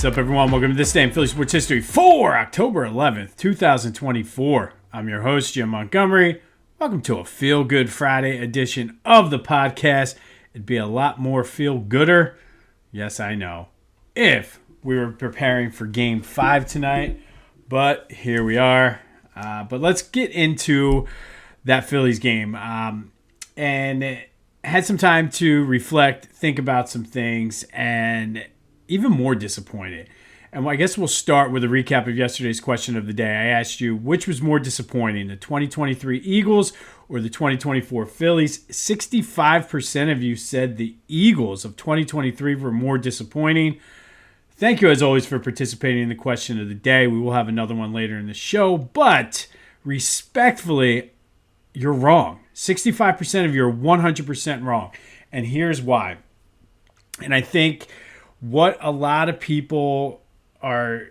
up, everyone? Welcome to this day in Philly sports history for October 11th, 2024. I'm your host, Jim Montgomery. Welcome to a Feel Good Friday edition of the podcast. It'd be a lot more feel-gooder, yes, I know, if we were preparing for Game 5 tonight. But here we are. But let's get into that Phillies game. And had some time to reflect, think about some things, and even more disappointed. And I guess we'll start with a recap of yesterday's question of the day. I asked you, which was more disappointing, the 2023 Eagles or the 2024 Phillies? 65% of you said the Eagles of 2023 were more disappointing. Thank you, as always, for participating in the question of the day. We will have another one later in the show, but respectfully, you're wrong. 65% of you are 100% wrong. And here's why. And I think what a lot of people are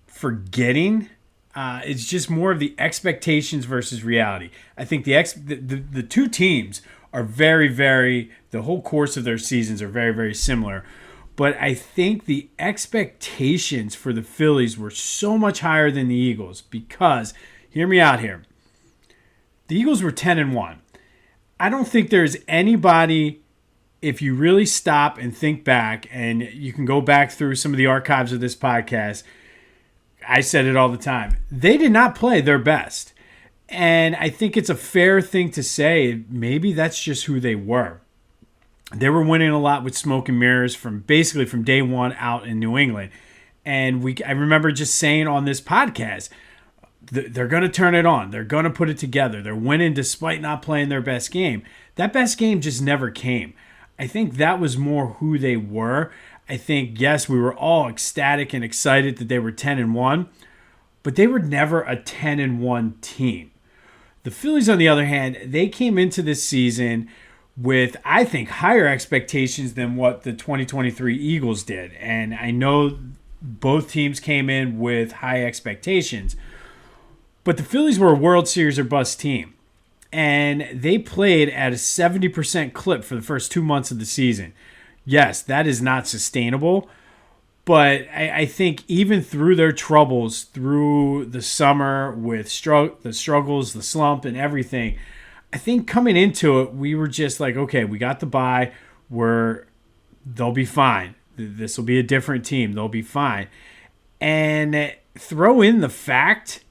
forgetting is just more of the expectations versus reality. I think the two teams are the whole course of their seasons are very, very similar. But I think the expectations for the Phillies were so much higher than the Eagles because, hear me out here, the Eagles were 10-1. I don't think there's anybody, if you really stop and think back, and you can go back through some of the archives of this podcast, I said it all the time, they did not play their best. And I think it's a fair thing to say, maybe that's just who they were. They were winning a lot with smoke and mirrors from day one out in New England. And I remember just saying on this podcast, they're going to turn it on. They're going to put it together. They're winning despite not playing their best game. That best game just never came. I think that was more who they were. I think, yes, we were all ecstatic and excited that they were 10-1, but they were never a 10-1 team. The Phillies, on the other hand, they came into this season with, I think, higher expectations than what the 2023 Eagles did. And I know both teams came in with high expectations, but the Phillies were a World Series or bust team. And they played at a 70% clip for the first 2 months of the season. Yes, that is not sustainable. But I think even through their troubles, through the summer with the struggles, the slump, and everything, I think coming into it, we were just like, okay, we got the bye. They'll be fine. This will be a different team. They'll be fine. And throw in the fact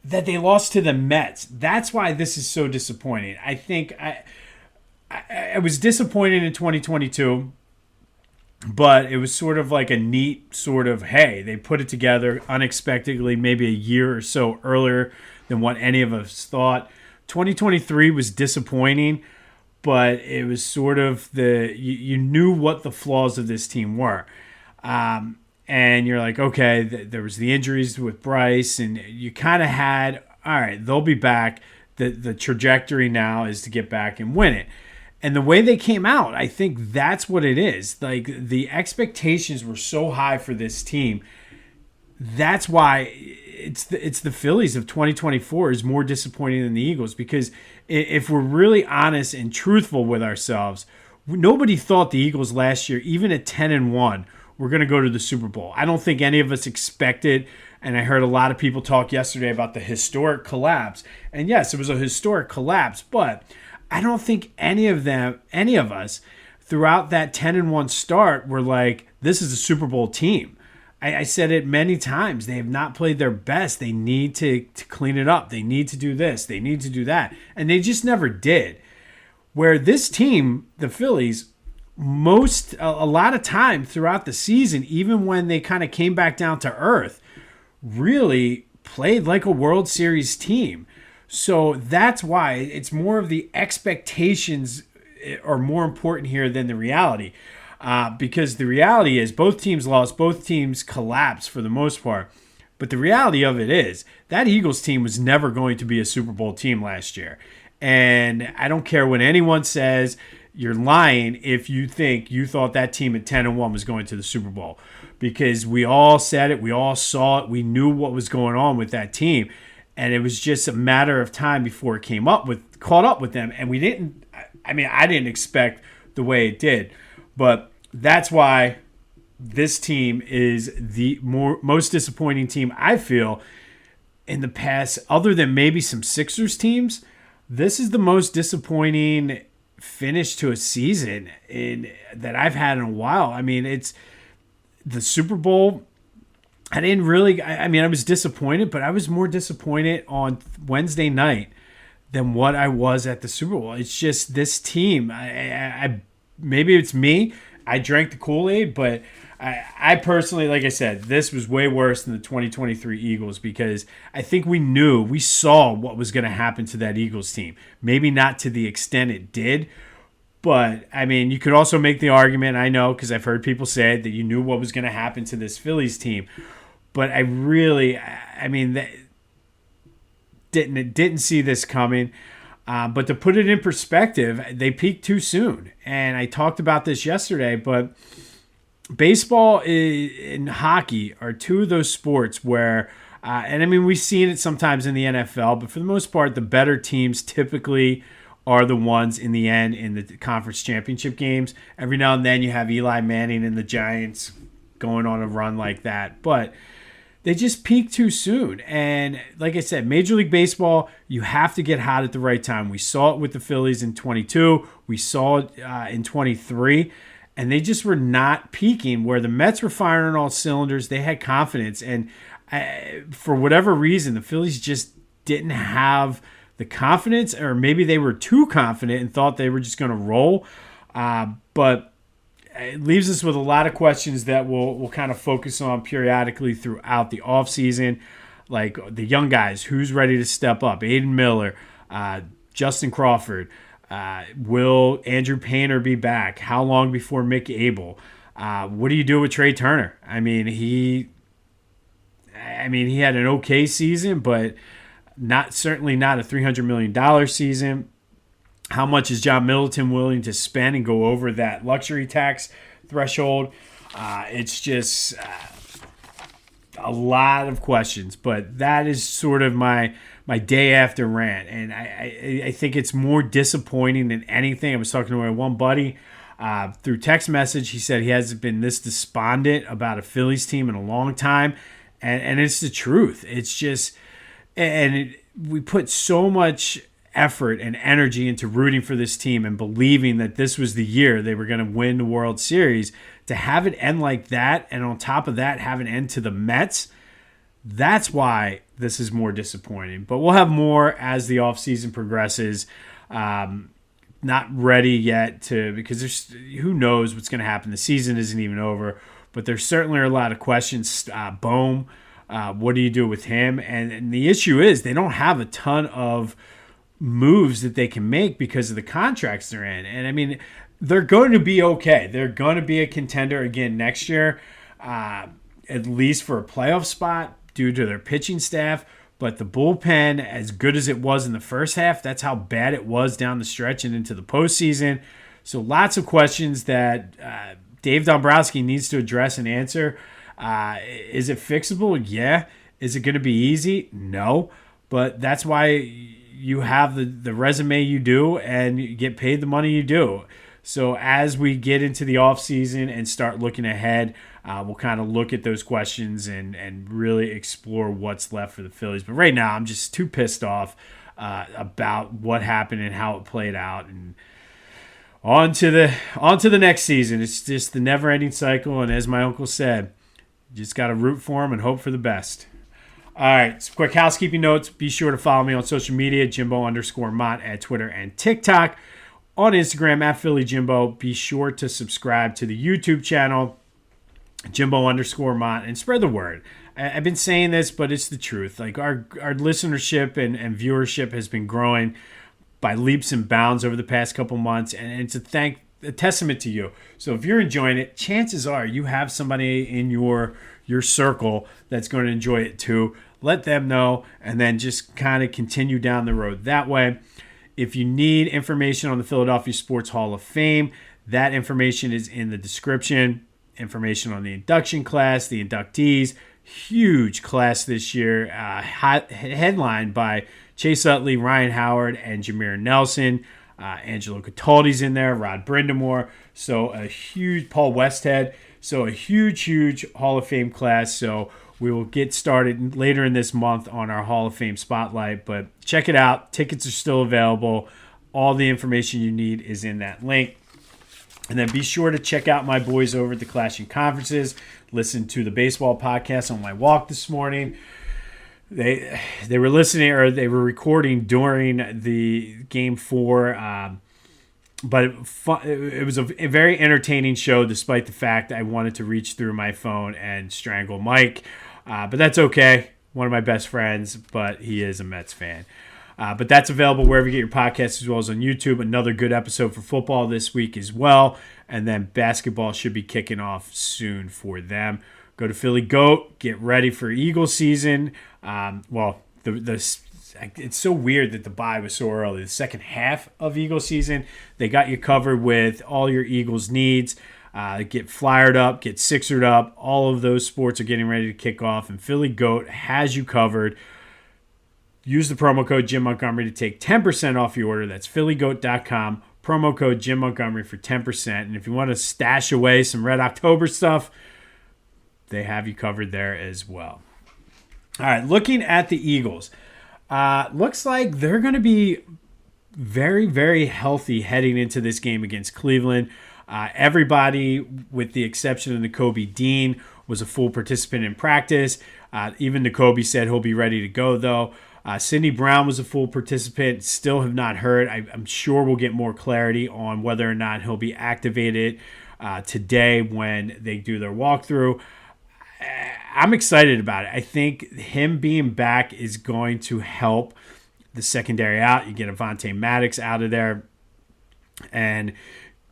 that they lost to the Mets. That's why this is so disappointing. I think I was disappointed in 2022, but it was sort of like a neat sort of, hey, they put it together unexpectedly, maybe a year or so earlier than what any of us thought. 2023 was disappointing, but it was sort of you knew what the flaws of this team were. And you're like, okay, there was the injuries with Bryce, and you kind of had, all right, they'll be back. The trajectory now is to get back and win it. And the way they came out, I think that's what it is. Like, the expectations were so high for this team. That's why it's the Phillies of 2024 is more disappointing than the Eagles, because if we're really honest and truthful with ourselves, nobody thought the Eagles last year, even at 10-1, were going to go to the Super Bowl. I don't think any of us expected, and I heard a lot of people talk yesterday about the historic collapse. And yes, it was a historic collapse, but I don't think any of us throughout that 10-1 start were like, this is a Super Bowl team. I said it many times. They have not played their best. They need to clean it up. They need to do this. They need to do that. And they just never did. Where this team, the Phillies, a lot of time throughout the season, even when they kind of came back down to earth, really played like a World Series team. So that's why it's more of the expectations are more important here than the reality. Because the reality is both teams lost, both teams collapsed for the most part. But the reality of it is that Eagles team was never going to be a Super Bowl team last year. And I don't care what anyone says, you're lying if you think you thought that team at 10-1 was going to the Super Bowl. Because we all said it, we all saw it, we knew what was going on with that team. And it was just a matter of time before it caught up with them. And I didn't expect the way it did. But that's why this team is the most disappointing team, I feel, in the past, other than maybe some Sixers teams. This is the most disappointing finish to a season that I've had in a while. I mean, it's the Super Bowl. I didn't really, I mean, I was disappointed, but I was more disappointed on Wednesday night than what I was at the Super Bowl. It's just this team. I maybe it's me. I drank the Kool-Aid, but I personally, like I said, this was way worse than the 2023 Eagles because I think we saw what was going to happen to that Eagles team. Maybe not to the extent it did, but I mean, you could also make the argument, I know, because I've heard people say it, that you knew what was going to happen to this Phillies team. But I mean, didn't see this coming. But to put it in perspective, they peaked too soon. And I talked about this yesterday, but baseball and hockey are two of those sports where, and I mean, we've seen it sometimes in the NFL, but for the most part, the better teams typically are the ones in the end in the conference championship games. Every now and then you have Eli Manning and the Giants going on a run like that. But they just peaked too soon. And like I said, Major League Baseball, you have to get hot at the right time. We saw it with the Phillies in 22. We saw it in 23. And they just were not peaking. Where the Mets were firing on all cylinders, they had confidence. And for whatever reason, the Phillies just didn't have the confidence, or maybe they were too confident and thought they were just going to roll. But it leaves us with a lot of questions that we'll kind of focus on periodically throughout the offseason, like the young guys, who's ready to step up? Aiden Miller, Justin Crawford. Will Andrew Painter be back? How long before Mick Abel? What do you do with Trey Turner? I mean, he had an okay season, but certainly not a $300 million season. How much is John Middleton willing to spend and go over that luxury tax threshold? It's just a lot of questions, but that is sort of my day after rant. And I think it's more disappointing than anything. I was talking to my one buddy through text message. He said he hasn't been this despondent about a Phillies team in a long time. And it's the truth. It's just, we put so much effort and energy into rooting for this team and believing that this was the year they were going to win the World Series. To have it end like that, and on top of that, have an end to the Mets, that's why this is more disappointing. But we'll have more as the offseason progresses. Not ready yet because who knows what's going to happen. The season isn't even over, but there certainly are a lot of questions. Bohm, what do you do with him? And the issue is they don't have a ton of moves that they can make because of the contracts they're in. And I mean, they're going to be okay. They're going to be a contender again next year, at least for a playoff spot due to their pitching staff. But the bullpen, as good as it was in the first half, that's how bad it was down the stretch and into the postseason. So lots of questions that Dave Dombrowski needs to address and answer. Is it fixable? Yeah. Is it going to be easy? No. But that's why you have the resume you do and you get paid the money you do. So as we get into the offseason and start looking ahead, we'll kind of look at those questions and really explore what's left for the Phillies. But right now, I'm just too pissed off about what happened and how it played out. And on to the next season. It's just the never-ending cycle. And as my uncle said, you just got to root for them and hope for the best. All right, some quick housekeeping notes. Be sure to follow me on social media, Jimbo_Mott at Twitter and TikTok. On Instagram, at PhillyJimbo. Be sure to subscribe to the YouTube channel, Jimbo_Mott, and spread the word. I've been saying this, but it's the truth. Like our listenership and viewership has been growing by leaps and bounds over the past couple months, and it's a testament to you. So if you're enjoying it, chances are you have somebody in your circle that's going to enjoy it too. Let them know, and then just kind of continue down the road that way. If you need information on the Philadelphia Sports Hall of Fame, that information is in the description. Information on the induction class, the inductees, huge class this year, headlined by Chase Utley, Ryan Howard, and Jameer Nelson. Angelo Cataldi's in there, Rod Brindamore. So a huge Paul Westhead. So a huge Hall of Fame class. So we will get started later in this month on our Hall of Fame spotlight. But check it out. Tickets are still available. All the information you need is in that link. And then be sure to check out my boys over at the Clashing Conferences. Listen to the baseball podcast on my walk this morning. They were listening, or they were recording during the Game 4. But it was a very entertaining show, despite the fact that I wanted to reach through my phone and strangle Mike. But that's okay. One of my best friends, but he is a Mets fan. But that's available wherever you get your podcasts, as well as on YouTube. Another good episode for football this week as well. And then basketball should be kicking off soon for them. Go to Philly Goat. Get ready for Eagle season. It's so weird that the bye was so early. The second half of Eagle season, they got you covered with all your Eagles needs. Get flyered up, get sixered up. All of those sports are getting ready to kick off. And Philly Goat has you covered. Use the promo code Jim Montgomery to take 10% off your order. That's phillygoat.com. Promo code Jim Montgomery for 10%. And if you want to stash away some Red October stuff, they have you covered there as well. All right, looking at the Eagles. Looks like they're going to be very, very healthy heading into this game against Cleveland. Everybody, with the exception of Nakobe Dean, was a full participant in practice. Even Nakobe said he'll be ready to go, though. Sidney Brown was a full participant. Still have not heard. I'm sure we'll get more clarity on whether or not he'll be activated today when they do their walkthrough. I'm excited about it. I think him being back is going to help the secondary out. You get Avonte Maddox out of there and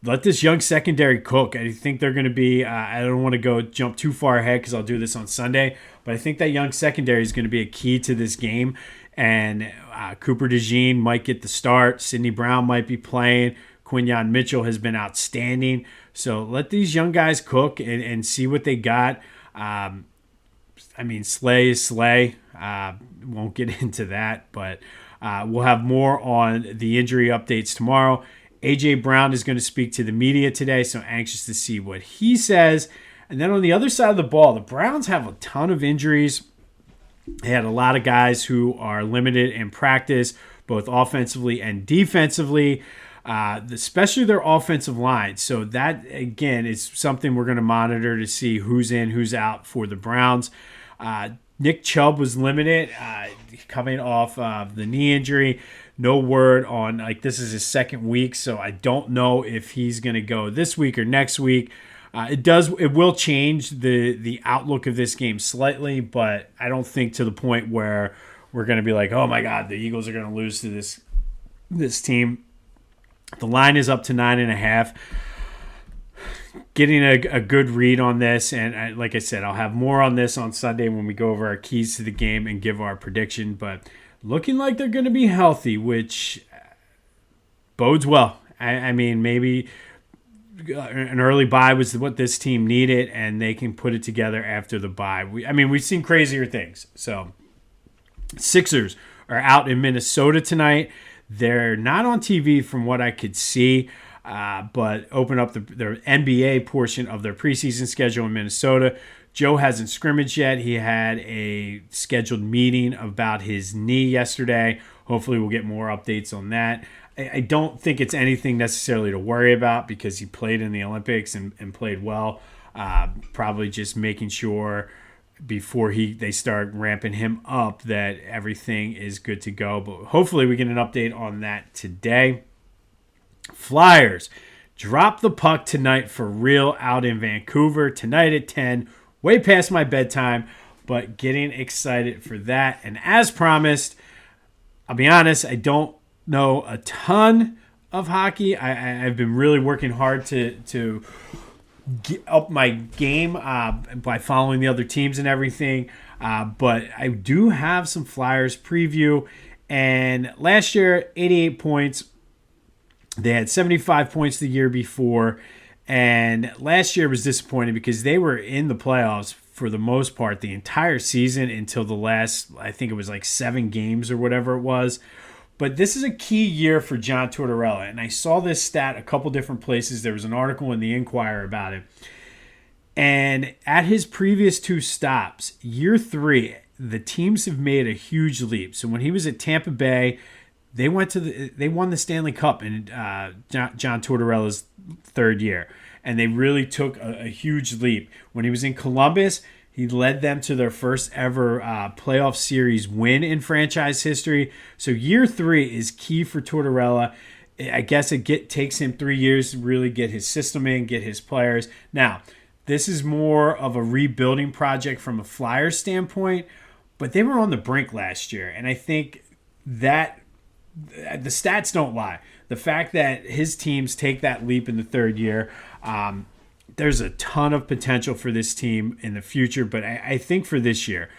let this young secondary cook. I think they're going to be, I don't want to jump too far ahead because I'll do this on Sunday, but I think that young secondary is going to be a key to this game. And Cooper DeJean might get the start. Sidney Brown might be playing. Quinyon Mitchell has been outstanding. So let these young guys cook and see what they got. Slay is Slay. Won't get into that, but we'll have more on the injury updates tomorrow. A.J. Brown is going to speak to the media today, so anxious to see what he says. And then on the other side of the ball, the Browns have a ton of injuries. They had a lot of guys who are limited in practice, both offensively and defensively, especially their offensive line. So that, again, is something we're going to monitor to see who's in, who's out for the Browns. Nick Chubb was limited coming off the knee injury. No word on, this is his second week, so I don't know if he's going to go this week or next week. It will change the outlook of this game slightly, but I don't think to the point where we're going to be like, oh my God, the Eagles are going to lose to this team. The line is up to 9.5. Getting a good read on this, and like I said, I'll have more on this on Sunday when we go over our keys to the game and give our prediction, but looking like they're going to be healthy, which bodes well. Maybe an early bye was what this team needed, and they can put it together after the bye. We've seen crazier things. So, Sixers are out in Minnesota tonight. They're not on TV from what I could see, but open up their NBA portion of their preseason schedule in Minnesota. Joe hasn't scrimmaged yet. He had a scheduled meeting about his knee yesterday. Hopefully we'll get more updates on that. I don't think it's anything necessarily to worry about because he played in the Olympics and played well. Probably just making sure before they start ramping him up that everything is good to go. But hopefully we get an update on that today. Flyers drop the puck tonight for real out in Vancouver tonight at 10. Way past my bedtime, but getting excited for that. And as promised, I'll be honest, I don't know a ton of hockey. I've been really working hard to get up my game by following the other teams and everything. But I do have some Flyers preview. And last year, 88 points. They had 75 points the year before. And last year was disappointing because they were in the playoffs for the most part the entire season until the last, I think it was 7 games or whatever it was. But this is a key year for John Tortorella. And I saw this stat a couple different places. There was an article in the Inquirer about it. And at his previous 2 stops, year 3, the teams have made a huge leap. So when he was at Tampa Bay, they won the Stanley Cup in John Tortorella's 3rd year, and they really took a huge leap. When he was in Columbus, he led them to their first ever playoff series win in franchise history. So year 3 is key for Tortorella. I guess it takes him 3 years to really get his system in, get his players. Now, this is more of a rebuilding project from a Flyers standpoint, but they were on the brink last year, and I think that the stats don't lie. The fact that his teams take that leap in the 3rd year, there's a ton of potential for this team in the future, but I think for this year,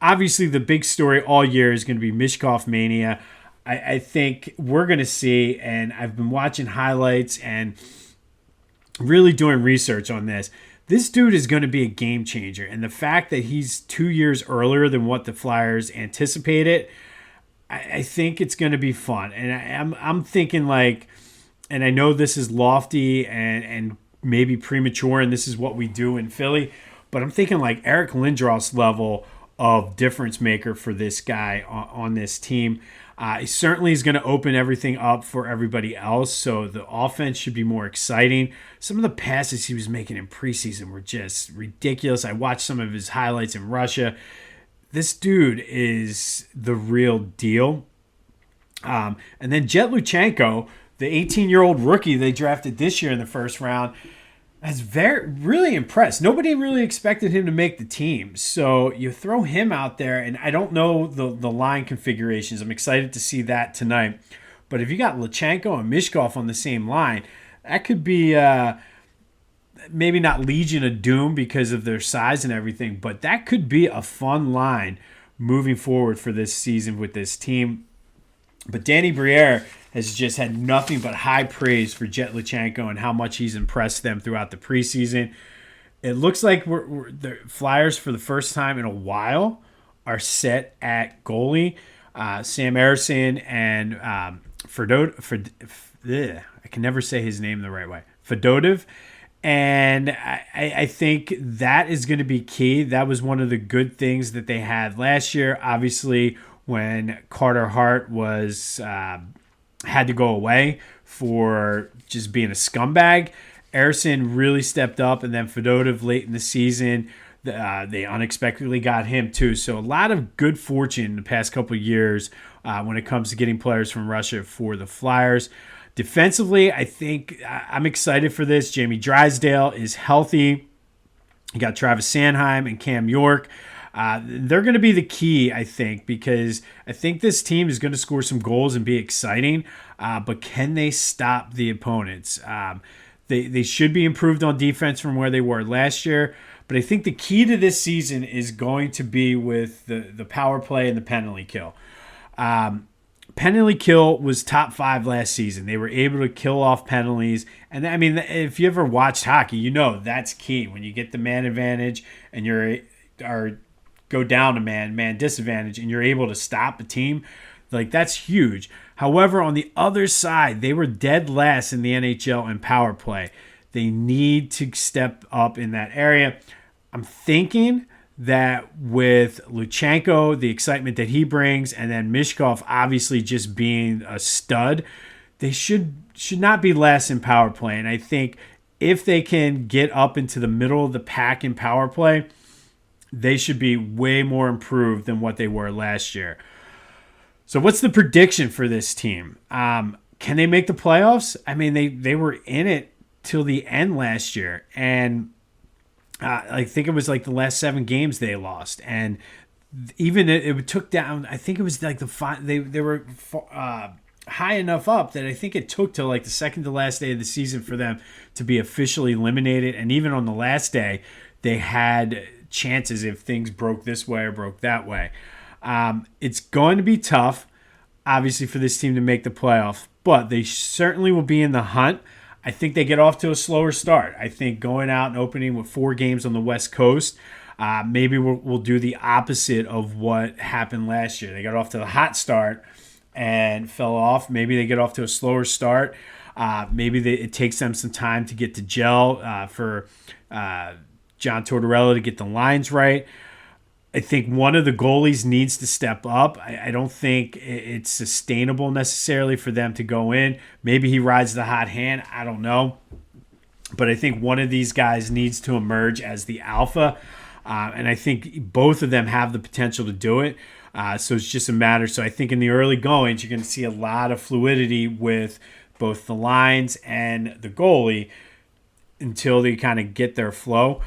obviously the big story all year is going to be Mishkov Mania. I think we're going to see, and I've been watching highlights and really doing research on this. This dude is going to be a game changer, and the fact that he's 2 years earlier than what the Flyers anticipated, I think it's going to be fun. And I'm thinking like, and I know this is lofty and maybe premature, and this is what we do in Philly, but I'm thinking like Eric Lindros's level of difference maker for this guy on this team. He certainly is going to open everything up for everybody else, so the offense should be more exciting. Some of the passes he was making in preseason were just ridiculous. I watched some of his highlights in Russia. This dude is the real deal. And then Jet Luchenko, the 18-year-old rookie they drafted this year in the first round, has really impressed. Nobody really expected him to make the team. So you throw him out there, and I don't know the line configurations. I'm excited to see that tonight. But if you got Luchenko and Mishkov on the same line, that could be maybe not Legion of Doom because of their size and everything, but that could be a fun line moving forward for this season with this team. But Danny Briere has just had nothing but high praise for Jet Luchenko and how much he's impressed them throughout the preseason. It looks like the Flyers, for the first time in a while, are set at goalie. Sam Ersson and I can never say his name the right way, Fedotov. And I think that is going to be key. That was one of the good things that they had last year. Obviously, when Carter Hart was had to go away for just being a scumbag, Ersson really stepped up, and then Fedotov late in the season, they unexpectedly got him too. So a lot of good fortune in the past couple of years when it comes to getting players from Russia for the Flyers. Defensively, I think I'm excited for this. Jamie Drysdale is healthy. You got Travis Sanheim and Cam York. They're going to be the key, I think, because I think this team is going to score some goals and be exciting, but can they stop the opponents? They should be improved on defense from where they were last year, but I think the key to this season is going to be with the power play and the penalty kill. Penalty kill was top 5 last season. They were able to kill off penalties. And I mean, if you ever watched hockey, you know that's key. When you get the man advantage and go down to man disadvantage and you're able to stop a team, like that's huge. However, on the other side, they were dead last in the NHL in power play. They need to step up in that area. I'm thinking that with Luchenko, the excitement that he brings, and then Mishkov obviously just being a stud, they should not be less in power play. And I think if they can get up into the middle of the pack in power play, they should be way more improved than what they were last year. So what's the prediction for this team? Can they make the playoffs? I mean, they were in it till the end last year, and I think it was like the last 7 games they lost, and even it took down. I think it was like they were high enough up that I think it took till like the second to last day of the season for them to be officially eliminated. And even on the last day, they had chances if things broke this way or broke that way. It's going to be tough, obviously, for this team to make the playoffs, but they certainly will be in the hunt. I think they get off to a slower start. I think going out and opening with 4 games on the West Coast, maybe we'll do the opposite of what happened last year. They got off to the hot start and fell off. Maybe they get off to a slower start. Maybe it takes them some time to get to gel for John Tortorella to get the lines right. I think one of the goalies needs to step up. I don't think it's sustainable necessarily for them to go in. Maybe he rides the hot hand. I don't know. But I think one of these guys needs to emerge as the alpha. And I think both of them have the potential to do it. So it's just a matter. So I think in the early goings, you're going to see a lot of fluidity with both the lines and the goalie until they kind of get their flow.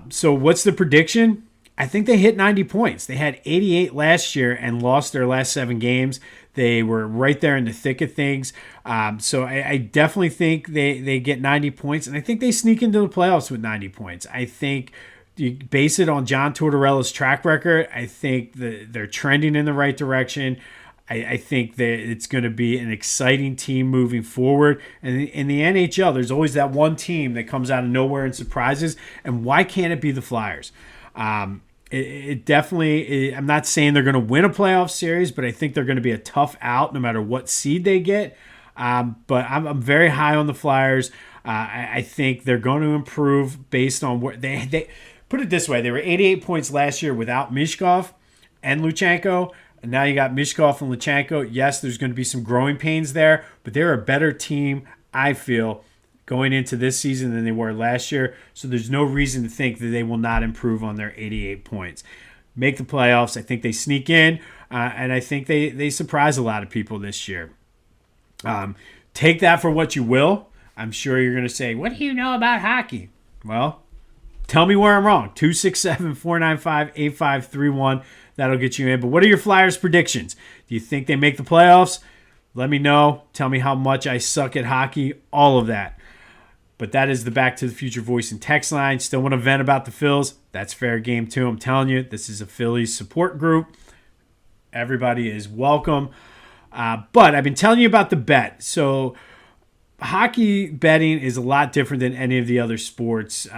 So what's the prediction? I think they hit 90 points. They had 88 last year and lost their last 7 games. They were right there in the thick of things. So I definitely think they get 90 points, and I think they sneak into the playoffs with 90 points. I think you base it on John Tortorella's track record. I think they're trending in the right direction. I think that it's going to be an exciting team moving forward. And in the NHL, there's always that one team that comes out of nowhere and surprises. And why can't it be the Flyers? It definitely, I'm not saying they're going to win a playoff series, but I think they're going to be a tough out no matter what seed they get. But I'm very high on the Flyers. I think they're going to improve based on what they put it this way. They were 88 points last year without Mishkov and Luchenko. And now you got Mishkov and Luchenko. Yes, there's going to be some growing pains there, but they're a better team, I feel, going into this season than they were last year. So there's no reason to think that they will not improve on their 88 points. Make the playoffs. I think they sneak in, and I think they surprise a lot of people this year. Take that for what you will. I'm sure you're going to say, what do you know about hockey? Well, tell me where I'm wrong. 267-495-8531. That'll get you in. But what are your Flyers predictions? Do you think they make the playoffs? Let me know. Tell me how much I suck at hockey. All of that. But that is the Back to the Future voice and text line. Still want to vent about the Phils? That's fair game too. I'm telling you, this is a Phillies support group. Everybody is welcome. But I've been telling you about the bet. So hockey betting is a lot different than any of the other sports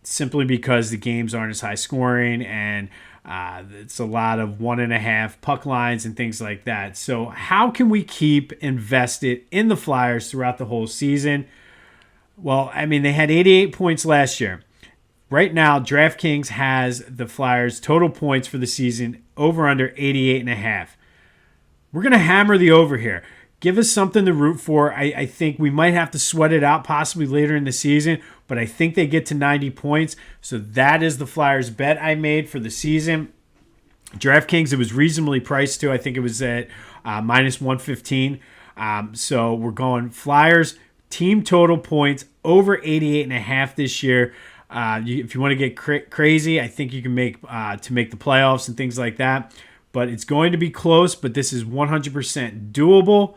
simply because the games aren't as high scoring and it's a lot of 1.5 puck lines and things like that. So how can we keep invested in the Flyers throughout the whole season? Well, I mean, they had 88 points last year. Right now, DraftKings has the Flyers' total points for the season over under 88.5. We're going to hammer the over here. Give us something to root for. I think we might have to sweat it out possibly later in the season, but I think they get to 90 points. So that is the Flyers bet I made for the season. DraftKings, it was reasonably priced too. I think it was at minus 115. So we're going Flyers team total points over 88.5 this year. If you want to get crazy, I think you can make to make the playoffs and things like that. But it's going to be close, but this is 100% doable.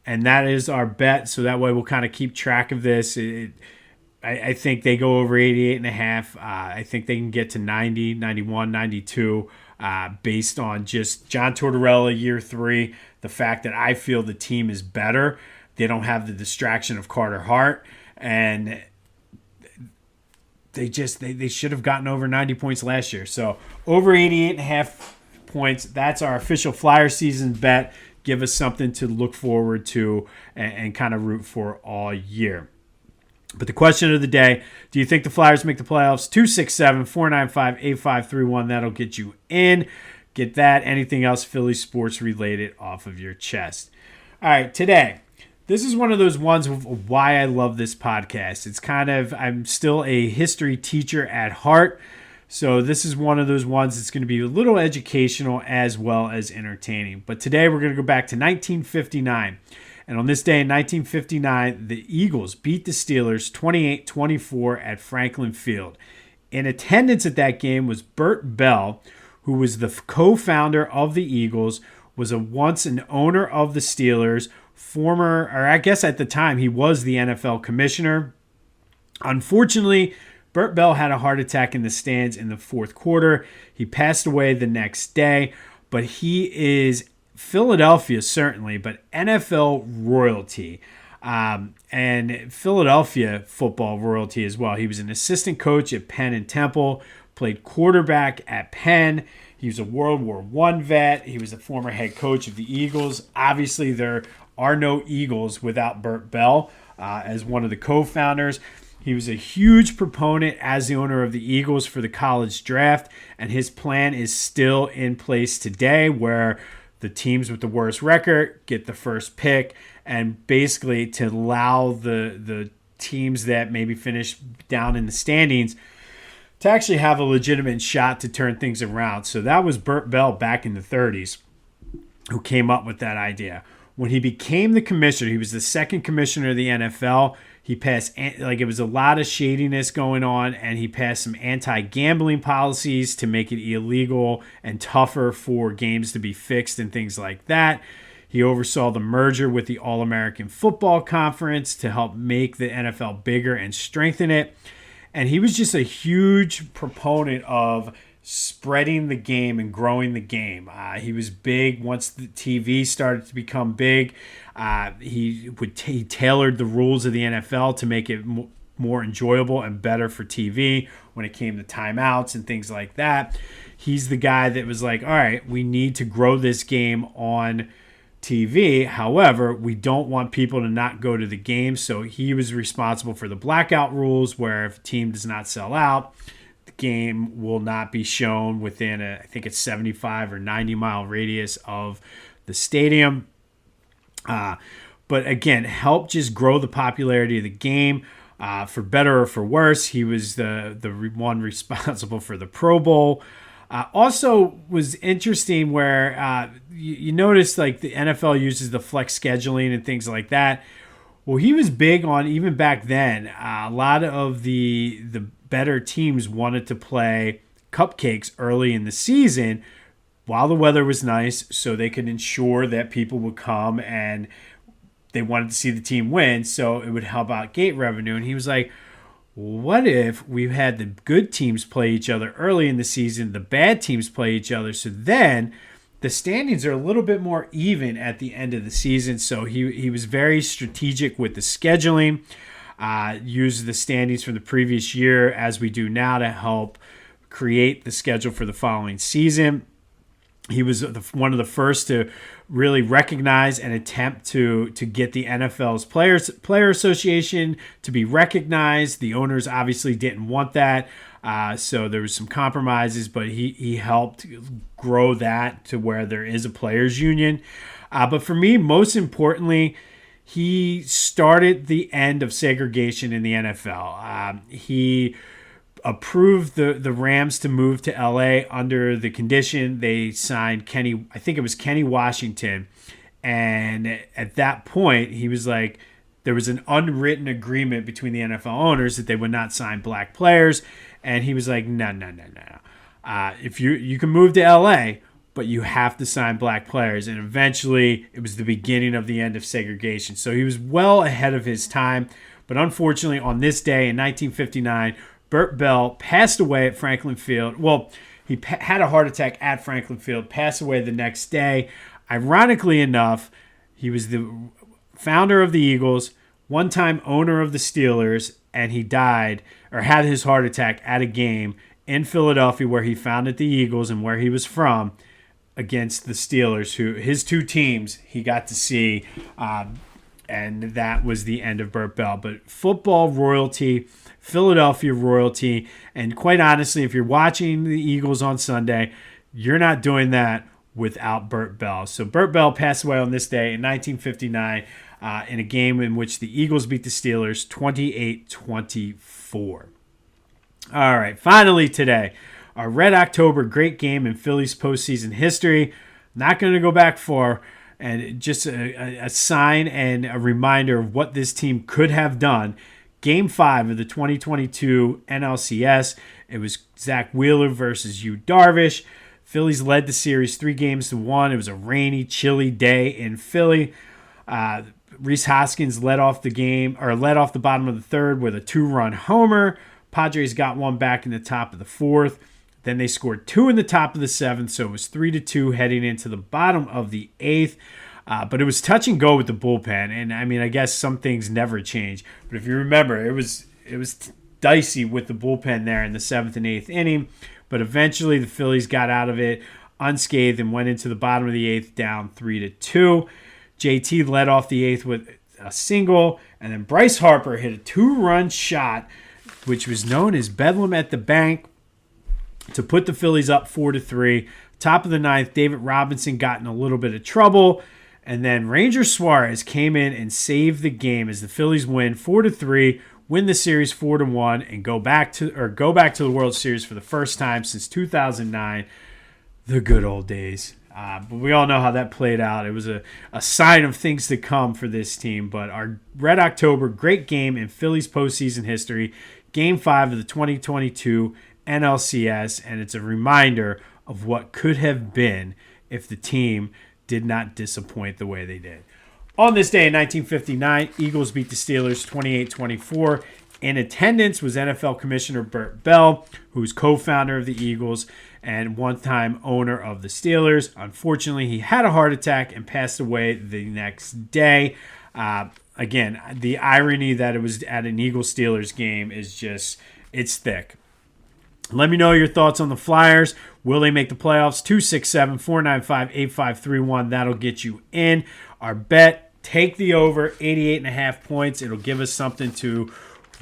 And that is our bet. So that way we'll kind of keep track of this. I think they go over 88.5. I think they can get to 90, 91, 92 based on just John Tortorella year 3. The fact that I feel the team is better. They don't have the distraction of Carter Hart. And they should have gotten over 90 points last year. So over 88.5 points. That's our official Flyer season bet. Give us something to look forward to and kind of root for all year. But the question of the day, do you think the Flyers make the playoffs? 267-495-8531. That'll get you in. Get that. Anything else Philly sports related off of your chest. All right, today. This is one of those ones of why I love this podcast. It's kind of, I'm still a history teacher at heart. So this is one of those ones that's going to be a little educational as well as entertaining. But today we're going to go back to 1959. And on this day in 1959, the Eagles beat the Steelers 28-24 at Franklin Field. In attendance at that game was Bert Bell, who was the co-founder of the Eagles, was once an owner of the Steelers, former, or I guess at the time he was the NFL commissioner. Unfortunately, Bert Bell had a heart attack in the stands in the fourth quarter. He passed away the next day, but he is Philadelphia certainly, but NFL royalty and Philadelphia football royalty as well. He was an assistant coach at Penn and Temple, played quarterback at Penn. He was a World War I vet. He was a former head coach of the Eagles. Obviously, there are no Eagles without Bert Bell as one of the co-founders. He was a huge proponent as the owner of the Eagles for the college draft, and his plan is still in place today, where the teams with the worst record get the first pick, and basically to allow the teams that maybe finish down in the standings to actually have a legitimate shot to turn things around. So that was Burt Bell back in the 30s who came up with that idea. When he became the commissioner, he was the second commissioner of the NFL. He passed, it was a lot of shadiness going on, and he passed some anti-gambling policies to make it illegal and tougher for games to be fixed and things like that. He oversaw the merger with the All-American Football Conference to help make the NFL bigger and strengthen it. And he was just a huge proponent of spreading the game and growing the game. He was big once the TV started to become big. He tailored the rules of the NFL to make it more enjoyable and better for TV when it came to timeouts and things like that. He's the guy that was like, all right, we need to grow this game on TV. However, we don't want people to not go to the game. So he was responsible for the blackout rules, where if a team does not sell out, the game will not be shown within I think it's 75 or 90 mile radius of the stadium. But again, help just grow the popularity of the game. For better or for worse, he was the one responsible for the Pro Bowl. Also was interesting where you notice like the NFL uses the flex scheduling and things like that. Well, he was big on, even back then, a lot of the better teams wanted to play cupcakes early in the season while the weather was nice, so they could ensure that people would come and they wanted to see the team win, so it would help out gate revenue. And he was like, what if we had the good teams play each other early in the season, the bad teams play each other, so then the standings are a little bit more even at the end of the season. So he was very strategic with the scheduling, used the standings from the previous year as we do now to help create the schedule for the following season. He was one of the first to really recognize and attempt to get the NFL's Player Association to be recognized. The owners obviously didn't want that, so there was some compromises, but he helped grow that to where there is a players' union. But for me, most importantly, he started the end of segregation in the NFL. He approved the Rams to move to LA under the condition they signed Kenny Washington. And at that point, he was like, there was an unwritten agreement between the NFL owners that they would not sign black players. And he was like, no. If you can move to LA, but you have to sign black players. And eventually it was the beginning of the end of segregation. So he was well ahead of his time. But unfortunately, on this day in 1959, Burt Bell passed away at Franklin Field. Well, he had a heart attack at Franklin Field, passed away the next day. Ironically enough, he was the founder of the Eagles, one-time owner of the Steelers, and he died or had his heart attack at a game in Philadelphia where he founded the Eagles and where he was from against the Steelers, who his two teams he got to see, and that was the end of Burt Bell. But football royalty, Philadelphia royalty, and quite honestly, if you're watching the Eagles on Sunday, you're not doing that without Burt Bell. So Burt Bell passed away on this day in 1959 in a game in which the Eagles beat the Steelers 28-24. All right, finally today, our Red October, great game in Phillies postseason history. Not going to go back far, and just a sign and a reminder of what this team could have done. Game 5 of the 2022 NLCS. It was Zach Wheeler versus Yu Darvish. Phillies led the series 3-1. It was a rainy, chilly day in Philly. Rhys Hoskins led off the bottom of the third with a 2-run homer. Padres got one back in the top of the fourth. Then they scored 2 in the top of the seventh, so it was 3-2 heading into the bottom of the eighth. But it was touch and go with the bullpen, and I mean, I guess some things never change. But if you remember, it was dicey with the bullpen there in the 7th and 8th inning. But eventually, the Phillies got out of it unscathed and went into the bottom of the 8th down 3-2. JT led off the 8th with a single, and then Bryce Harper hit a 2-run shot, which was known as Bedlam at the Bank, to put the Phillies up 4-3. Top of the ninth, David Robinson got in a little bit of trouble, and then Ranger Suarez came in and saved the game as the Phillies win 4-3, win the series 4-1, and go back to the World Series for the first time since 2009. The good old days. But we all know how that played out. It was a sign of things to come for this team. But our Red October, great game in Phillies postseason history. Game 5 of the 2022 NLCS. And it's a reminder of what could have been if the team did not disappoint the way they did. On this day in 1959, Eagles beat the Steelers 28-24. In attendance was NFL Commissioner Burt Bell, who's co-founder of the Eagles and one-time owner of the Steelers. Unfortunately, he had a heart attack and passed away the next day. Again, the irony that it was at an Eagles-Steelers game is just, it's thick. Let me know your thoughts on the Flyers. Will they make the playoffs? 267-495-8531. That'll get you in. Our bet, take the over, 88.5 points. It'll give us something to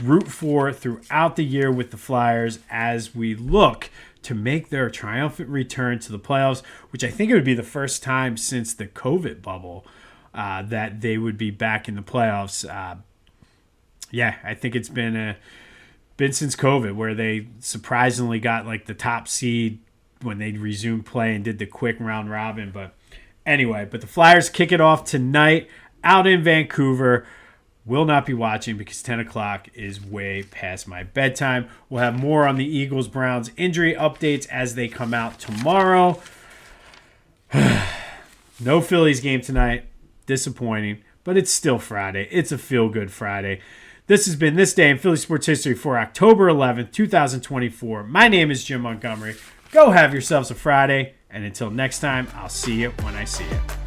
root for throughout the year with the Flyers as we look to make their triumphant return to the playoffs, which I think it would be the first time since the COVID bubble that they would be back in the playoffs. I think it's been since COVID where they surprisingly got like the top seed when they resumed play and did the quick round robin. But anyway, the Flyers kick it off tonight out in Vancouver. Will not be watching because 10 o'clock is way past my bedtime. We'll have more on the Eagles-Browns injury updates as they come out tomorrow. No Phillies game tonight. Disappointing, but it's still Friday. It's a feel-good Friday. This has been This Day in Philly Sports History for October 11th, 2024. My name is Jim Montgomery. Go have yourselves a Friday, and until next time, I'll see you when I see you.